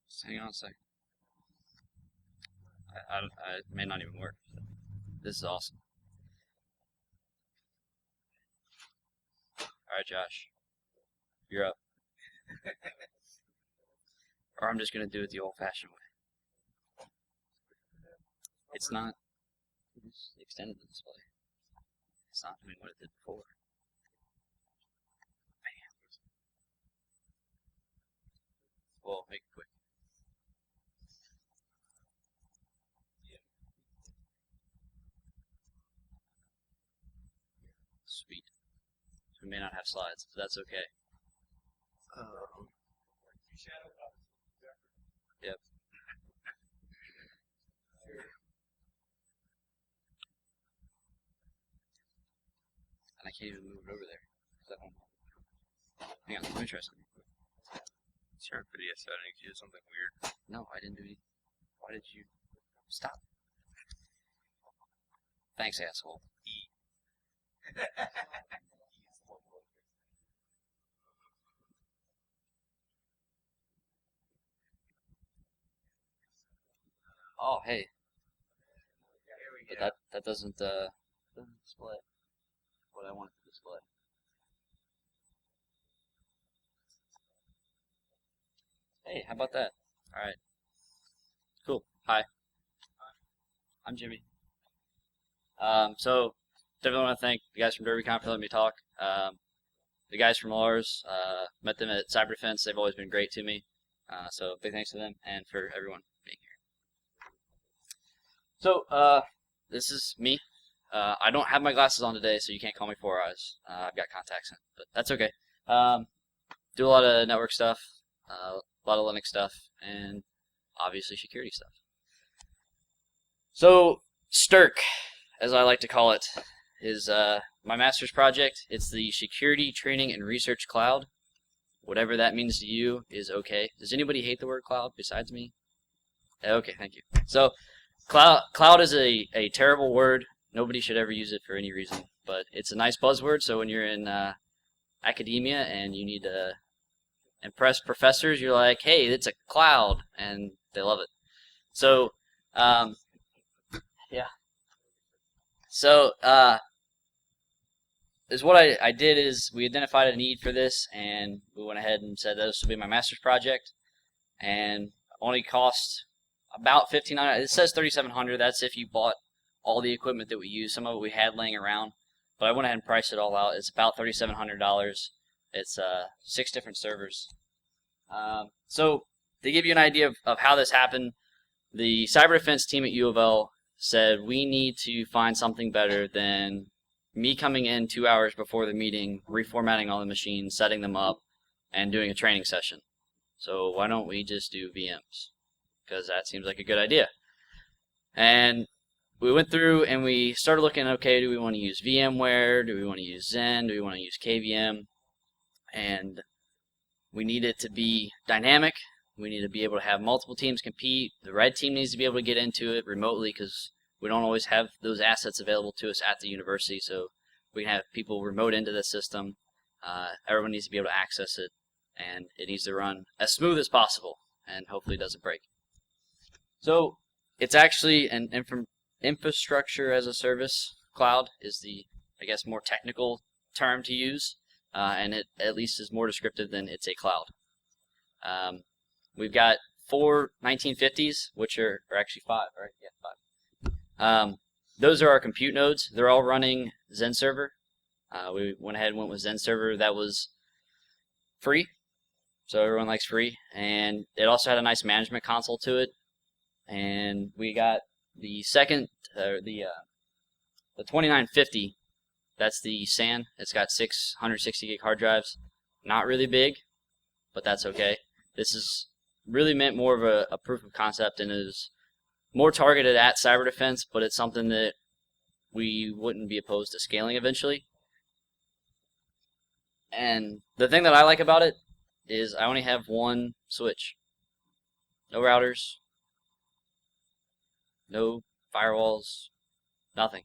Just hang on a second. It may not even work. This is awesome. Alright, Josh. You're up. Or I'm just going to do it the old-fashioned way. It's not. It's extended the display. It's not doing what it did before. Bam. Well, make it quick. Sweet. We may not have slides, but that's okay. Yep. And I can't even move it over there. Hang on, let me try something. Sure, for the S212, you did something weird. No, I didn't do anything. Why did you stop? Thanks, asshole. Oh, hey. But that doesn't display what I want it to display. Hey, how about that? Alright. Cool. Hi. I'm Jimmy. So definitely want to thank the guys from DerbyCon for letting me talk. The guys from Lars, met them at Cyber Defense. They've always been great to me. So big thanks to them and for everyone being here. So this is me. I don't have my glasses on today, so you can't call me Four Eyes. I've got contacts in, but that's okay. Do a lot of network stuff, a lot of Linux stuff, and obviously security stuff. So Strc, as I like to call it, is my master's project. It's the Security Training and Research Cloud. Whatever that means to you is okay. Does anybody hate the word cloud besides me? Okay, thank you. So cloud is a terrible word. Nobody should ever use it for any reason, but it's a nice buzzword. So when you're in academia and you need to impress professors, you're like, hey, it's a cloud, and they love it. So yeah. So is what I did is we identified a need for this, and we went ahead and said this will be my master's project, and only cost about $1,500. It says $3,700. That's if you bought all the equipment that we use. Some of it we had laying around, but I went ahead and priced it all out. It's about $3,700. It's 6 different servers. So to give you an idea of how this happened, the cyber defense team at U of L said we need to find something better than me coming in 2 hours before the meeting, reformatting all the machines, setting them up, and doing a training session. So why don't we just do VMs? Because that seems like a good idea. And we went through and we started looking, okay, do we want to use VMware? Do we want to use Zen? Do we want to use KVM? And we need it to be dynamic. We need to be able to have multiple teams compete. The red team needs to be able to get into it remotely because we don't always have those assets available to us at the university. So we can have people remote into the system. Everyone needs to be able to access it, and it needs to run as smooth as possible, and hopefully it doesn't break. So it's actually an infrastructure as a service. Cloud is the, I guess, more technical term to use, and it at least is more descriptive than it's a cloud. We've got 4 1950s, which are actually 5, right? Yeah, 5. Those are our compute nodes. They're all running Zen server. We went ahead and went with Zen server. That was free, so everyone likes free, and it also had a nice management console to it. And we got the second, the 2950. That's the SAN. It's got 660 gig hard drives. Not really big, but that's okay. This is really meant more of a proof of concept, and is more targeted at cyber defense, but it's something that we wouldn't be opposed to scaling eventually. And the thing that I like about it is I only have one switch. No routers, no firewalls, nothing.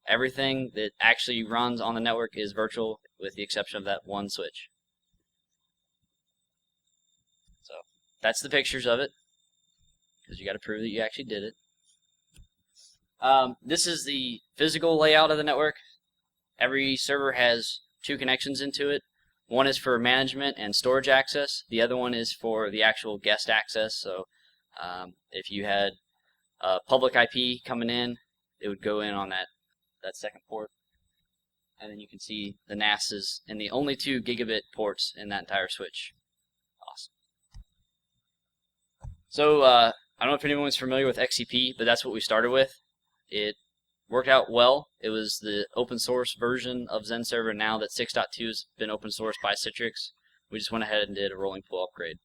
Everything that actually runs on the network is virtual with the exception of that one switch. So that's the pictures of it, because you got to prove that you actually did it. This is the physical layout of the network. Every server has 2 connections into it. One is for management and storage access. The other one is for the actual guest access. So if you had a public IP coming in, it would go in on that second port. And then you can see the NASs and the only 2 gigabit ports in that entire switch. Awesome. So I don't know if anyone's familiar with XCP, but that's what we started with. It worked out well. It was the open source version of Zen Server. Now that 6.2 has been open sourced by Citrix, we just went ahead and did a rolling pool upgrade.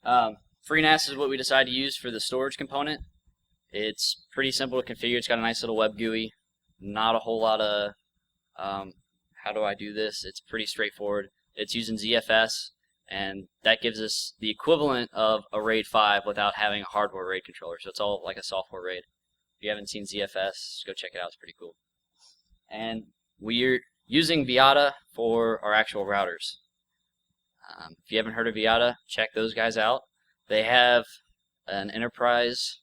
FreeNAS is what we decided to use for the storage component. It's pretty simple to configure. It's got a nice little web GUI. Not a whole lot of how do I do this? It's pretty straightforward. It's using ZFS, and that gives us the equivalent of a RAID 5 without having a hardware RAID controller. So it's all like a software RAID. If you haven't seen ZFS, go check it out. It's pretty cool. And we're using Viata for our actual routers. If you haven't heard of Viata, check those guys out. They have an enterprise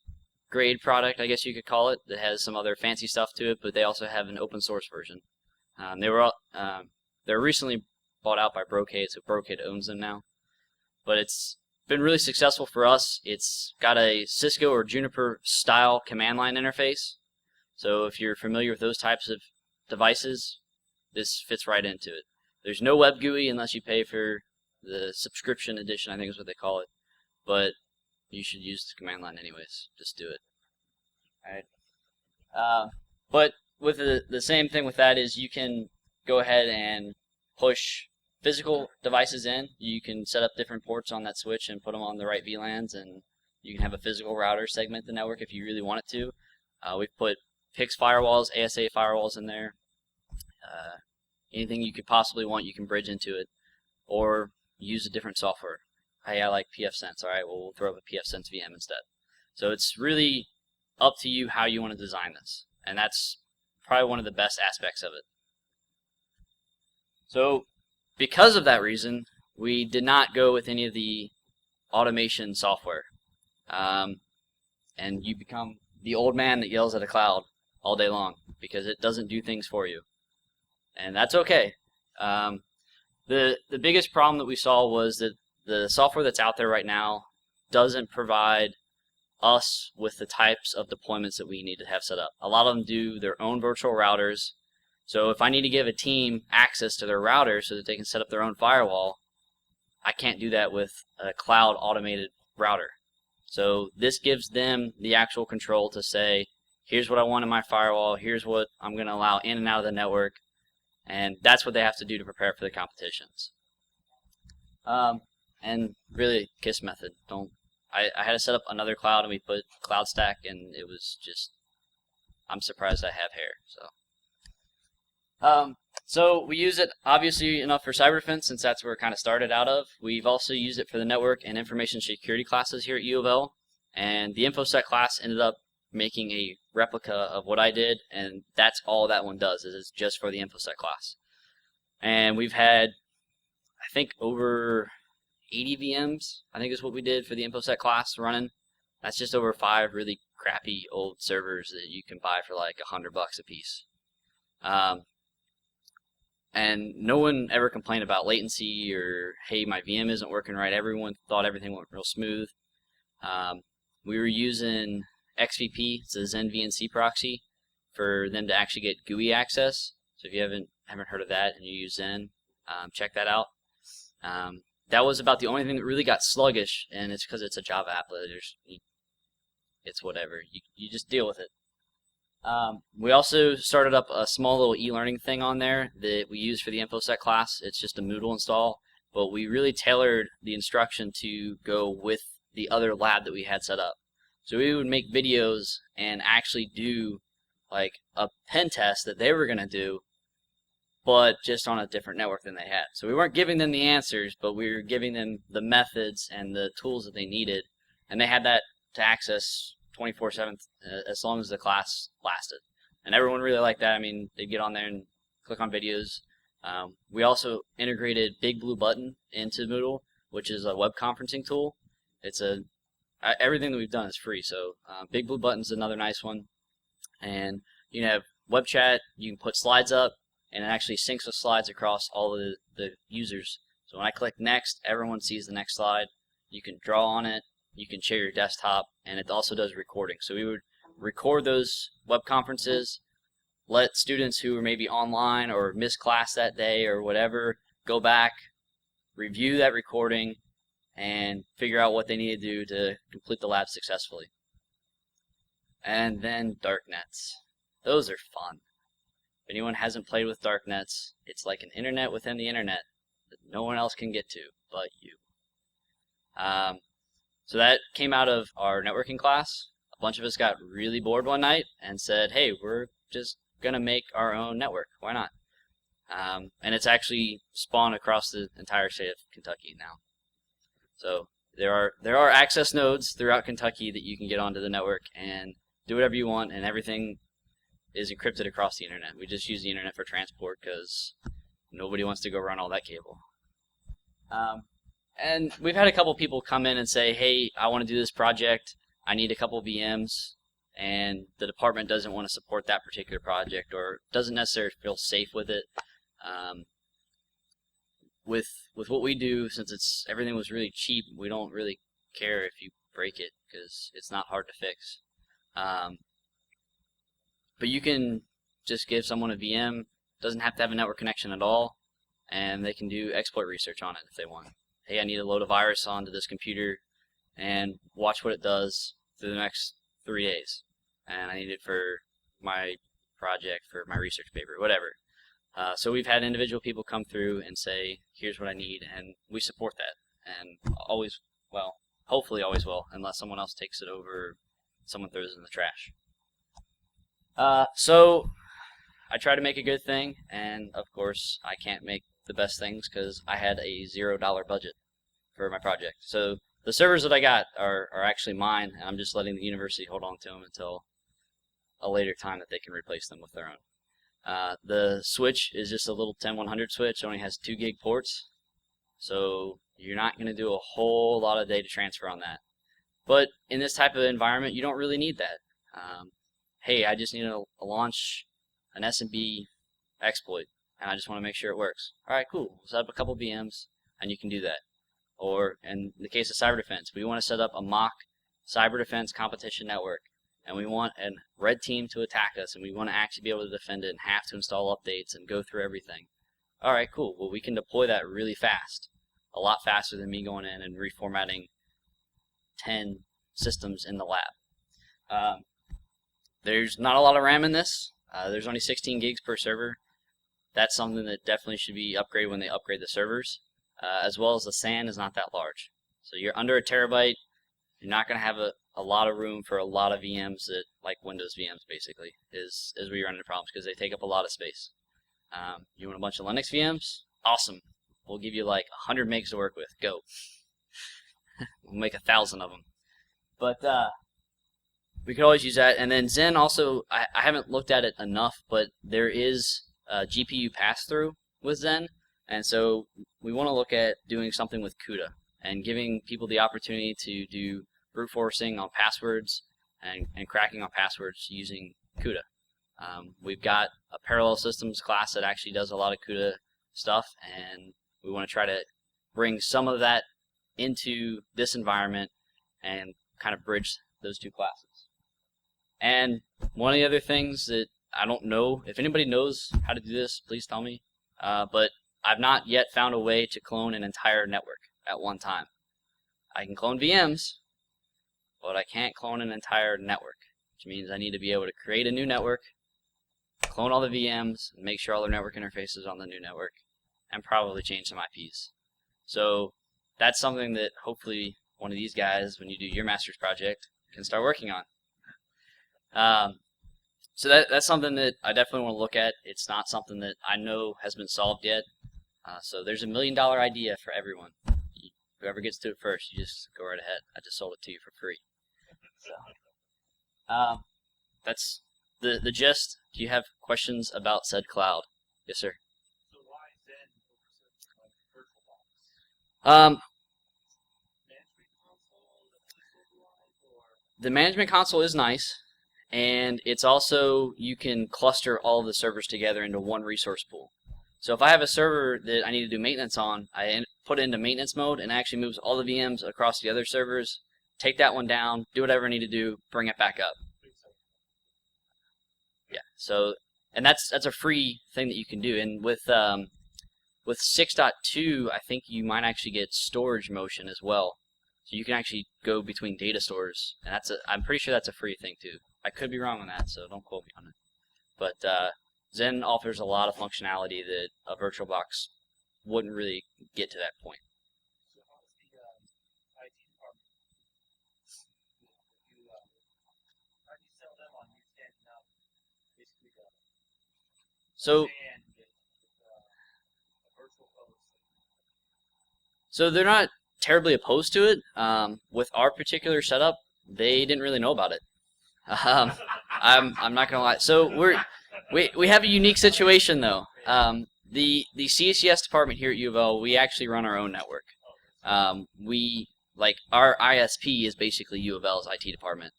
grade product, I guess you could call it, that has some other fancy stuff to it, but they also have an open source version. They were recently bought out by Brocade, so Brocade owns them now. But it's been really successful for us. It's got a Cisco or Juniper style command line interface. So if you're familiar with those types of devices, this fits right into it. There's no web GUI unless you pay for the subscription edition, I think is what they call it. But you should use the command line anyways. Just do it. Alright. But with the same thing with that is you can go ahead and push physical devices in. You can set up different ports on that switch and put them on the right VLANs, and you can have a physical router segment the network if you really want it to. We've put PIX firewalls, ASA firewalls in there. Anything you could possibly want, you can bridge into it, or use a different software. Hey, I like pfSense. All right, well, we'll throw up a pfSense VM instead. So it's really up to you how you want to design this, and that's probably one of the best aspects of it. So because of that reason, we did not go with any of the automation software. And you become the old man that yells at a cloud all day long because it doesn't do things for you. And that's okay. The biggest problem that we saw was that the software that's out there right now doesn't provide us with the types of deployments that we need to have set up. A lot of them do their own virtual routers. So if I need to give a team access to their router so that they can set up their own firewall, I can't do that with a cloud automated router. So this gives them the actual control to say, here's what I want in my firewall, here's what I'm going to allow in and out of the network, and that's what they have to do to prepare for the competitions. And really, KISS method. I had to set up another cloud, and we put Cloud Stack, and it was just, I'm surprised I have hair. So we use it obviously enough for cyber defense, since that's where it kind of started out of. We've also used it for the network and information security classes here at U of L, and the InfoSec class ended up making a replica of what I did, and that's all that one does, is it's just for the InfoSec class. And we've had, I think, over 80 VMs, I think is what we did for the InfoSec class running. That's just over 5 really crappy old servers that you can buy for like $100 a piece. And no one ever complained about latency or, hey, my VM isn't working right. Everyone thought everything went real smooth. We were using XVP, it's a Zen VNC proxy, for them to actually get GUI access. So if you haven't heard of that and you use Zen, check that out. That was about the only thing that really got sluggish, and it's because it's a Java app. It's whatever. You just deal with it. We also started up a small little e-learning thing on there that we use for the InfoSec class. It's just a Moodle install, but we really tailored the instruction to go with the other lab that we had set up. So we would make videos and actually do like a pen test that they were going to do, but just on a different network than they had. So we weren't giving them the answers, but we were giving them the methods and the tools that they needed, and they had that to access 24/7 as long as the class lasted. And everyone really liked that. I mean, they'd get on there and click on videos. We also integrated Big Blue Button into Moodle, which is a web conferencing tool. It's everything that we've done is free, so Big Blue Button's another nice one. And you can have web chat, you can put slides up, and it actually syncs the slides across all of the users. So when I click next, everyone sees the next slide. You can draw on it, you can share your desktop, and it also does recording. So we would record those web conferences, let students who were maybe online or missed class that day or whatever go back, review that recording, and figure out what they need to do to complete the lab successfully. And then darknets. Those are fun. If anyone hasn't played with darknets, it's like an internet within the internet that no one else can get to but you. So that came out of our networking class. A bunch of us got really bored one night and said, hey, we're just going to make our own network. Why not? And it's actually spawned across the entire state of Kentucky now. So there are access nodes throughout Kentucky that you can get onto the network and do whatever you want, and everything is encrypted across the internet. We just use the internet for transport because nobody wants to go run all that cable. And we've had a couple people come in and say, hey, I want to do this project. I need a couple VMs, and the department doesn't want to support that particular project or doesn't necessarily feel safe with it. With what we do, since everything was really cheap, we don't really care if you break it because it's not hard to fix. But you can just give someone a VM, doesn't have to have a network connection at all, and they can do exploit research on it if they want. Hey, I need to load a virus onto this computer and watch what it does through the next 3 days. And I need it for my project, for my research paper, whatever. So we've had individual people come through and say, here's what I need, and we support that. And always, well, hopefully always will, unless someone else takes it over or someone throws it in the trash. So I try to make a good thing, and of course I can't make the best things because I had a $0 budget for my project. So the servers that I got are actually mine, and I'm just letting the university hold on to them until a later time that they can replace them with their own. The switch is just a little 10100 switch. It only has 2 gig ports, so you're not going to do a whole lot of data transfer on that. But in this type of environment, you don't really need that. Hey, I just need to launch an SMB exploit, and I just want to make sure it works. All right, cool. We'll set up a couple VMs, and you can do that. Or in the case of cyber defense, we want to set up a mock cyber defense competition network, and we want a red team to attack us, and we want to actually be able to defend it and have to install updates and go through everything. All right, cool. Well, we can deploy that really fast, a lot faster than me going in and reformatting 10 systems in the lab. There's not a lot of RAM in this. There's only 16 gigs per server. That's something that definitely should be upgraded when they upgrade the servers, as well as the SAN is not that large. So you're under a terabyte. You're not going to have a lot of room for a lot of VMs that, like Windows VMs basically, is where you run into problems because they take up a lot of space. You want a bunch of Linux VMs? Awesome. We'll give you like 100 megs to work with. Go. We'll make 1,000 of them. But we could always use that. And then Zen also, I haven't looked at it enough, but there is a GPU pass-through with Zen. And so we want to look at doing something with CUDA and giving people the opportunity to do brute forcing on passwords and cracking on passwords using CUDA. We've got a parallel systems class that actually does a lot of CUDA stuff, and we want to try to bring some of that into this environment and kind of bridge those two classes. And one of the other things that I don't know, if anybody knows how to do this, please tell me, but I've not yet found a way to clone an entire network at one time. I can clone VMs, but I can't clone an entire network, which means I need to be able to create a new network, clone all the VMs, and make sure all their network interfaces on the new network, and probably change some IPs. So that's something that hopefully one of these guys, when you do your master's project, can start working on. So that's something that I definitely want to look at. It's not something that I know has been solved yet. So there's $1 million idea for everyone. Whoever gets to it first, you just go right ahead. I just sold it to you for free. So That's the gist. Do you have questions about said cloud? Yes, sir. So why Zen over like VirtualBox? Um, Management console, or the management console is nice, and it's also, you can cluster all of the servers together into one resource pool. So if I have a server that I need to do maintenance on, I put it into maintenance mode, and it actually moves all the VMs across the other servers, take that one down, do whatever I need to do, bring it back up. Yeah. So, and that's a free thing that you can do. And with 6.2, I think you might actually get storage motion as well. So you can actually go between data stores, and I'm pretty sure that's a free thing too. I could be wrong on that, so don't quote me on it. But Zen offers a lot of functionality that a VirtualBox wouldn't really get to that point. so how does the IT department how do you sell them on you standing up basically So and get a virtual host? So they're not terribly opposed to it. With our particular setup, they didn't really know about it. I'm not gonna lie. So we have a unique situation though. The CCS department here at U of L, we actually run our own network. Our ISP is basically U of L's IT department.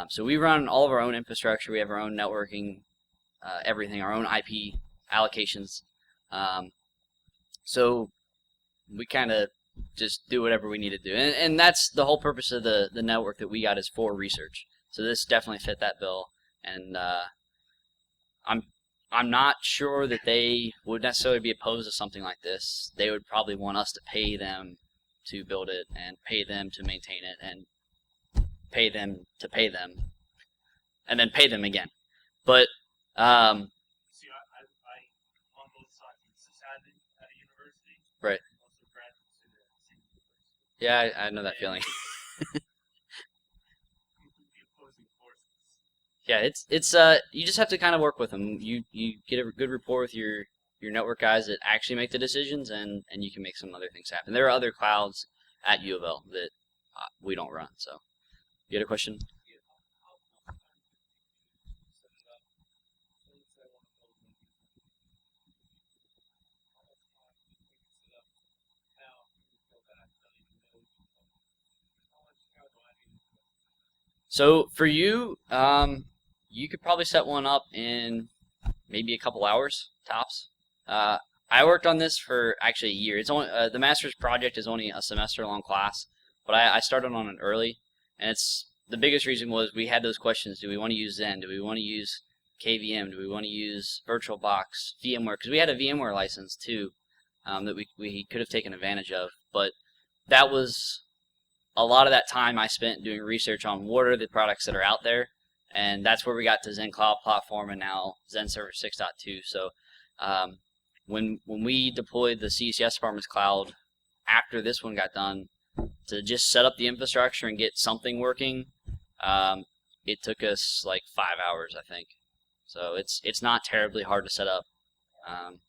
So we run all of our own infrastructure. We have our own networking, everything, our own IP allocations. So we kind of just do whatever we need to do, and that's the whole purpose of the network that we got, is for research. So this definitely fit that bill, and I'm not sure that they would necessarily be opposed to something like this. They would probably want us to pay them to build it, and pay them to maintain it, and pay them to pay them, and then pay them again. But See, I on both sides. This is at a university. Right. Most of graduates in the same university. yeah, I know that feeling. Completely opposing forces. Yeah, it's you just have to kind of work with them. You get a good rapport with your network guys that actually make the decisions, and you can make some other things happen. There are other clouds at U of L that we don't run. So, you had a question? So for you, you could probably set one up in maybe a couple hours tops. I worked on this for actually a year. It's only the master's project is only a semester long class, but I started on it early, and the biggest reason was we had those questions: do we want to use Zen? Do we want to use KVM? Do we want to use VirtualBox, VMware? Because we had a VMware license too that we could have taken advantage of, but that was a lot of that time I spent doing research on what are the products that are out there, and that's where we got to Zen Cloud Platform and now Zen Server 6.2. So when we deployed the CCS Department's cloud after this one got done, to just set up the infrastructure and get something working, it took us like 5 hours, I think. So it's not terribly hard to set up. And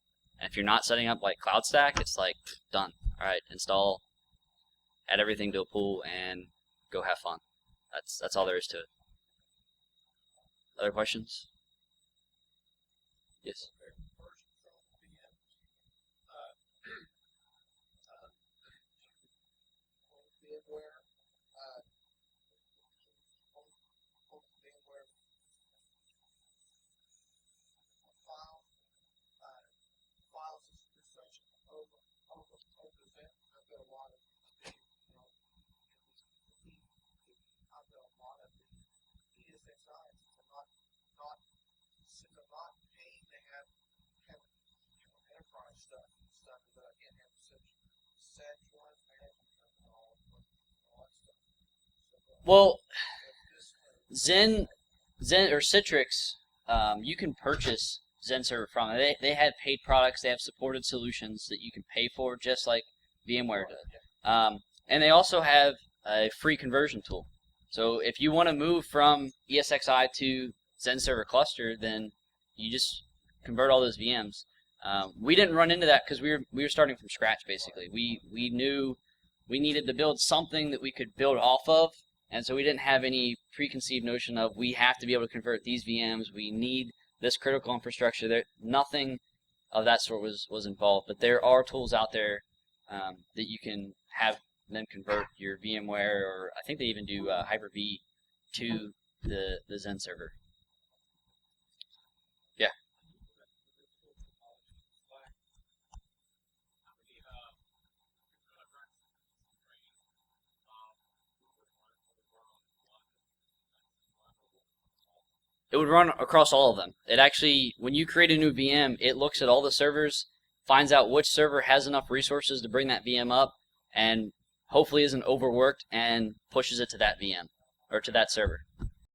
if you're not setting up like CloudStack, it's like done. All right, install, add everything to a pool, and go have fun. That's all there is to it. Other questions? Yes. Well, Zen or Citrix, you can purchase Zen Server from. They have paid products. They have supported solutions that you can pay for, just like VMware does. And they also have a free conversion tool. So if you want to move from ESXi to Zen Server Cluster, then you just convert all those VMs. We didn't run into that because we were starting from scratch basically. We knew we needed to build something that we could build off of And so we didn't have any preconceived notion of we have to be able to convert these VMs. We need this critical infrastructure. There, nothing of that sort was involved. But there are tools out there that you can have them convert your VMware, or I think they even do Hyper-V to the Zen server. Yeah. It would run across all of them. It actually, when you create a new VM, it looks at all the servers, finds out which server has enough resources to bring that VM up, and hopefully isn't overworked, and pushes it to that VM, or to that server.